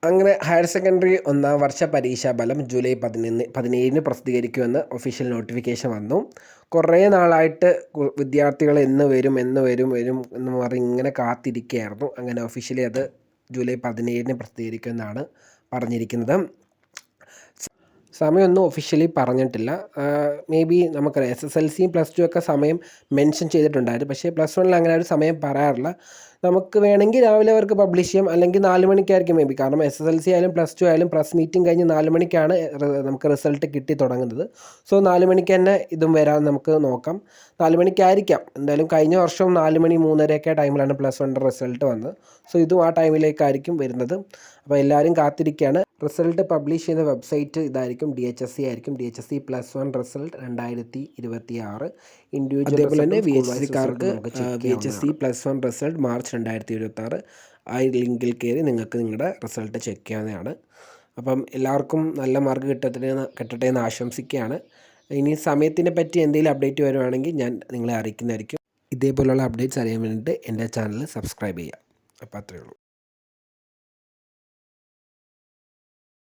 അങ്ങനെ higher secondary ഒന്നാം വർഷ പരീക്ഷാഫലം ജൂലൈ 17 പ്രസിദ്ധീകരിക്കുമെന്ന് ഒഫീഷ്യൽ നോട്ടിഫിക്കേഷൻ വന്നു. കുറേ നാളായിട്ട് വിദ്യാർത്ഥികൾ എന്ന് വരും എന്ന് പറഞ്ഞ് ഇങ്ങനെ കാത്തിരിക്കുകയായിരുന്നു. അങ്ങനെ ഒഫീഷ്യലി അത് ജൂലൈ 17 പ്രസിദ്ധീകരിക്കുമെന്നാണ് പറഞ്ഞിരിക്കുന്നത്. സമയമൊന്നും ഒഫീഷ്യലി പറഞ്ഞിട്ടില്ല. മേ ബി നമുക്കറിയാം SSLCയും +2 ഒക്കെ സമയം മെൻഷൻ ചെയ്തിട്ടുണ്ടായിരുന്നു. പക്ഷേ +1 അങ്ങനെ ഒരു സമയം പറയാറില്ല. നമുക്ക് വേണമെങ്കിൽ രാവിലെ അവർക്ക് പബ്ലിഷ് ചെയ്യാം, അല്ലെങ്കിൽ 4 മണിക്കായിരിക്കും മേ ബി. കാരണം SSLC ആയാലും +2 ആയാലും പ്രസ് മീറ്റിംഗ് കഴിഞ്ഞ് 4 മണിക്കാണ് നമുക്ക് റിസൾട്ട് കിട്ടി തുടങ്ങുന്നത്. സോ 4 മണിക്ക് തന്നെ ഇതും വരാൻ നമുക്ക് നോക്കാം. 4 മണിക്കായിരിക്കാം. എന്തായാലും കഴിഞ്ഞ വർഷവും 4 മണി 3:30 ടൈമിലാണ് +1ൻ്റെ റിസൾട്ട് വന്നത്. സോ ഇതും ആ ടൈമിലേക്കായിരിക്കും വരുന്നത്. അപ്പോൾ എല്ലാവരും കാത്തിരിക്കുകയാണ്. റിസൾട്ട് പബ്ലിഷ് ചെയ്ത വെബ്സൈറ്റ് ഇതായിരിക്കും, DHSC ആയിരിക്കും. DHSC +1 result 2026. ഇൻഡിവിജ്വൽ അതേപോലെ തന്നെ VHSCക്കാർക്ക് VHSC +1 റിസൾട്ട് മാർച്ച് 2026. ആ ലിങ്കിൽ കയറി നിങ്ങൾക്ക് നിങ്ങളുടെ റിസൾട്ട് ചെക്ക് ചെയ്യാവുന്നതാണ്. അപ്പം എല്ലാവർക്കും നല്ല മാർക്ക് കിട്ടട്ടെ എന്ന് ആശംസിക്കുകയാണ്. ഇനി സമയത്തിനെ പറ്റി എന്തെങ്കിലും അപ്ഡേറ്റ് വരുവാണെങ്കിൽ ഞാൻ നിങ്ങളെ അറിയിക്കുന്നതായിരിക്കും. ഇതേപോലുള്ള അപ്ഡേറ്റ്സ് അറിയാൻ വേണ്ടിയിട്ട് എൻ്റെ ചാനൽ സബ്സ്ക്രൈബ് ചെയ്യുക. അപ്പോൾ അത്രയേ ഉള്ളൂ.